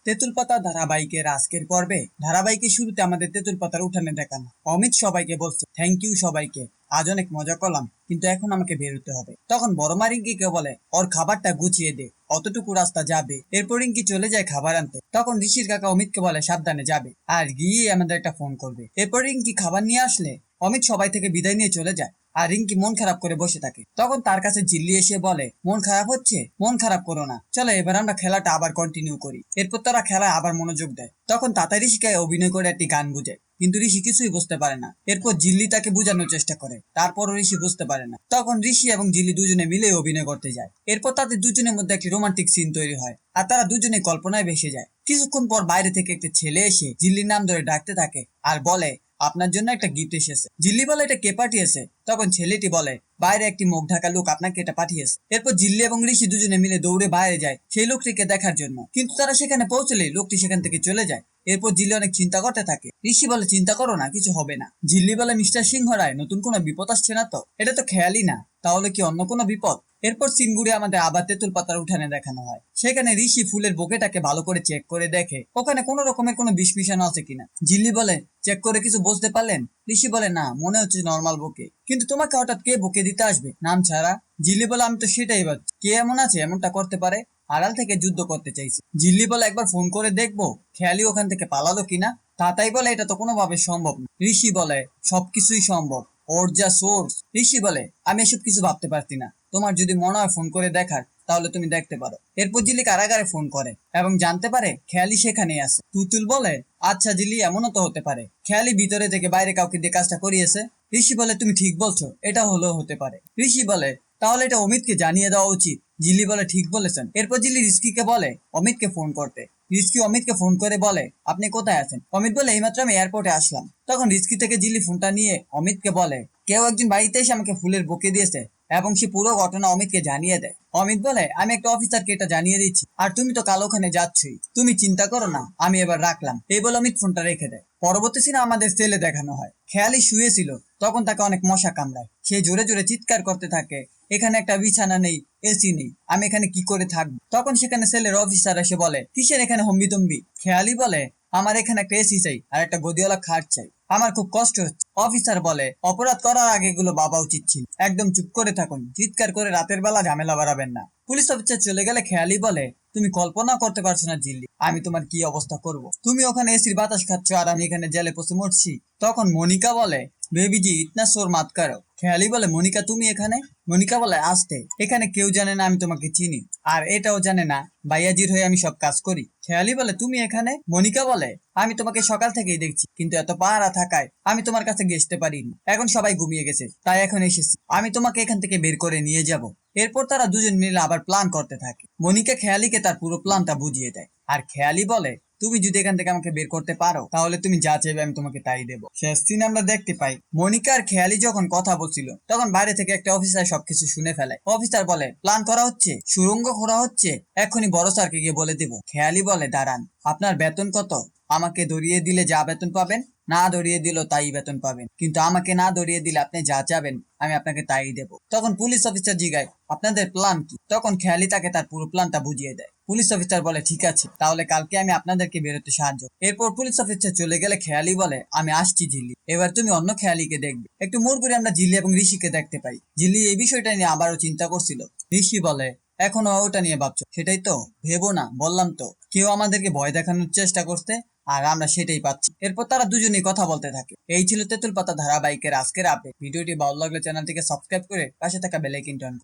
তেঁতুল পাতা ধারাবাহিকের আজকের পর্বে ধারাবাহিকের শুরুতে আমাদের তেঁতুল পাতার উঠানে দেখানো অমিত সবাইকে বলছে থ্যাংক ইউ সবাইকে, আজ অনেক মজা করলাম কিন্তু এখন আমাকে বেরোতে হবে। তখন বড় মা রিঙ্কিকে বলে ওর খাবারটা গুছিয়ে দে, অতটুকু রাস্তা যাবে। এরপর রিঙ্কি চলে যায় খাবার আনতে। তখন ঋষির কাকা অমিতকে বলে সাবধানে যাবে আর গিয়ে আমাদের একটা ফোন করবে। এরপর রিঙ্কি খাবার নিয়ে আসলে অমিত সবাই থেকে বিদায় নিয়ে চলে যায় আর রিঙ্কি মন খারাপ করে বসে থাকে। তখন তার কাছে ঝিল্লি এসে বলে মন খারাপ হচ্ছে, মন খারাপ করো না, চলো এবার আমরা খেলাটা আবার কন্টিনিউ করি। এরপর তারা খেলায় আবার মনোযোগ দেয়। তখন তাতা ঋষিকে অভিনয় করে একটি গান বুঝায় কিন্তু ঋষি কিছুই বুঝতে পারে না। এরপর জিল্লি তাকে বোঝানোর চেষ্টা করে, তারপরও ঋষি বুঝতে পারে না। তখন ঋষি এবং জিল্লি দুজনে মিলে অভিনয় করতে যায়। এরপর তাদের দুজনের মধ্যে একটি রোমান্টিক সিন তৈরি হয় আর তারা দুজনে কল্পনায় ভেসে যায়। কিছুক্ষণ পর বাইরে থেকে একটা ছেলে এসে জিল্লির নাম ধরে ডাকতে থাকে আর বলে আপনার জন্য একটা গিফট এসেছে। জিল্লি বলে এটা কে পাঠিয়েছে? তখন ছেলেটি বলে বাইরে একটি মুখ ঢাকা লোক আপনাকে এটা পাঠিয়েছে। এরপর জিল্লি এবং ঋষি দুজনে মিলে দৌড়ে বাইরে যায় সেই লোকটিকে দেখার জন্য, কিন্তু তারা সেখানে পৌঁছলে লোকটি সেখান থেকে চলে যায়। এরপর জিল্লি অনেক চিন্তা করতে থাকে। ঋষি বলে চিন্তা করো না, কিছু হবে না। জিল্লি বলে মিস্টার সিংহ রায়, নতুন কোনো বিপদ আসছে না তো? এটা তো খেয়ালই না, তাহলে কি অন্য কোনো বিপদ? এরপর সিনগুড়ি আমাদের আবার তেঁতুল পাতার উঠানে দেখানো হয়। সেখানে ঋষি ফুলের বোকেটাকে ভালো করে চেক করে দেখে ওখানে কোনো রকমের কোনো বিষ মিশানো আছে কিনা। জিল্লি বলে চেক করে কিছু বুঝতে পারলেন? ঋষি বলে না, মনে হচ্ছে নর্মাল বোকে। কিন্তু তোমাকে হঠাৎ কে বোকে দিতে আসবে নাম ছাড়া? জিল্লি বলে আমি তো সেটাই ভাবছি, কে এমন আছে এমনটা করতে পারে? আড়াল থেকে যুদ্ধ করতে চাইছে। জিল্লি বলে একবার ফোন করে দেখবো খেয়ালি ওখান থেকে পালালো কিনা। তাতাই বলে এটা তো কোনোভাবে সম্ভব না। ঋষি বলে সবকিছুই সম্ভব, ওর যা সোর্স। ঋষি বলে আমি এসব কিছু ভাবতে পারছি না, তোমার যদি মনে হয় ফোন করে দেখার তাহলে তুমি দেখতে পারো। এরপর জিল্লি কারাগারে ফোন করে এবং জানতে পারে খেয়ালি সেখানেই আছে। তুতুল বলে আচ্ছা জিল্লি, এমনও তো হতে পারে খেয়ালি ভিতরে থেকে বাইরে কাউকে দিয়ে কাজটা করিয়েছে। ঋষি বলে তুমি ঠিক বলছো, এটা হলেও হতে পারে। ঋষি বলে তাহলে এটা অমিতকে জানিয়ে দেওয়া উচিত। জিল্লি বলে ঠিক বলেছেন। এরপর জিল্লি রিস্কিকে বলে অমিতকে ফোন করতে। রিস্কি অমিতকে ফোন করে বলে আপনি কোথায় আছেন? অমিত বলে এইমাত্র আমি এয়ারপোর্টে আসলাম। তখন রিস্কি থেকে জিল্লি ফোনটা নিয়ে অমিতকে বলে কেউ একজন বাড়িতে এসে আমাকে ফুলের বুকে দিয়েছে এবং সে পুরো ঘটনা অমিতকে জানিয়ে দেয়। অমিত বলে আমি একটা অফিসারকে এটা জানিয়ে দিচ্ছি আর তুমি তো কাল ওখানে যাচ্ছই, তুমি চিন্তা করো না, আমি এবার রাখলাম। এই বলে অমিত ফোনটা রেখে দেয়। পরবর্তী সিনে আমাদের সেলে দেখানো হয় খেয়ালি শুয়েছিল, তখন তাকে অনেক মশা কামড়ায়। সে জোরে জোরে চিৎকার করতে থাকে এখানে একটা বিছানা নেই, এসি নেই, আমি এখানে কি করে থাকবো? তখন সেখানে সেলের অফিসার এসে বলে কিসের এখানে হম্বিতম্বি? খেয়ালি বলে আমার এখানে একটা এসি চাই আর একটা গদিওয়ালা খাট চাই, আমার খুব কষ্ট হচ্ছে। অফিসার বলে অপরাধ করার আগে এগুলো ভাবা উচিত ছিল, একদম চুপ করে থাকুন, চিৎকার করে রাতের বেলা ঝামেলা বাড়াবেন না। পুলিশ অফিসার চলে গেলে খেয়ালি বলে তুমি কল্পনা করতে পারছো না জিল্লি, আমি তোমার কি অবস্থা করব। তুমি ওখানে এসির বাতাস খাচ্ছ আর আমি এখানে জেলে পচে মরছি। তখন মনিকা বলে বেবিজি ইতনা সোর মাত করো। খেয়ালি বলে মনিকা তুমি এখানে? মনিকা বলে আসতে, এখানে কেউ জানে না আমি তোমাকে চিনি আর এটাও জানে না ভাইয়াজির হয়ে আমি সব কাজ করি। খেয়ালি বলে তুমি এখানে? মনিকা বলে আমি তোমাকে সকাল থেকেই দেখছি কিন্তু এত পাহারা থাকায় আমি তোমার কাছে ঘেসতে পারিনি, এখন সবাই ঘুমিয়ে গেছে তাই এখন এসেছি, আমি তোমাকে এখান থেকে বের করে নিয়ে যাব। এরপর তারা দুজন মিলে আবার প্ল্যান করতে থাকে। মনিকা খেয়ালিকে তার পুরো প্ল্যানটা বুঝিয়ে দেয় আর খেয়ালি বলে তুমি যদি এখান থেকে আমাকে বের করতে পারো তাহলে তুমি যা চাইবে আমি তোমাকে তাই দেবো। শেষ দিন আমরা দেখতে পাই মনিকা আর খেয়ালি যখন কথা বলছিল তখন বাইরে থেকে একটা অফিসার সবকিছু শুনে ফেলে। অফিসার বলে প্ল্যান করা হচ্ছে, সুড়ঙ্গ খোঁড়া হচ্ছে, এখনই বড় স্যারকে গিয়ে বলে দেবো। খেয়ালি বলে দাঁড়ান, আপনার বেতন কত? আমাকে ধরিয়ে দিলে যা বেতন পাবেন, না ধরিয়ে দিল তাই বেতন পাবেন, কিন্তু আমাকে না ধরিয়ে দিলে আপনি যা চাবেন আমি আপনাকে তাই দেবো। তখন পুলিশ অফিসার জিগায় আপনাদের প্ল্যান কি? তখন খেয়ালি তাকে তার পুরো প্ল্যানটা বুঝিয়ে দেয়। পুলিশ অফিসার বলে ঠিক আছে, তাহলে কালকে আমি আপনাদেরকে বেরোতে সাহায্য। এরপর পুলিশ অফিসার চলে গেলে খেয়ালি বলে আমি আসছি জিল্লি, এবার তুমি অন্য খেয়ালিকে দেখবে। একটু মোড় করে আমরা জিল্লি এবং ঋষিকে দেখতে পাই। জিল্লি এই বিষয়টা নিয়ে আবারও চিন্তা করছিল। ঋষি বলে এখনো ওটা নিয়ে ভাবছো? সেটাই তো, ভেবো না, বললাম তো কেউ আমাদেরকে ভয় দেখানোর চেষ্টা করতে আর আমরা সেটাই পাচ্ছি। এরপর তারা দুজনেই কথা বলতে থাকে। এই ছিল তেঁতুল পাতা ধারাবাহিকের আজকের আপডেট। ভিডিওটি ভালো লাগলে চ্যানেলটিকে সাবস্ক্রাইব করে পাশে থাকা বেল আইকনটি অন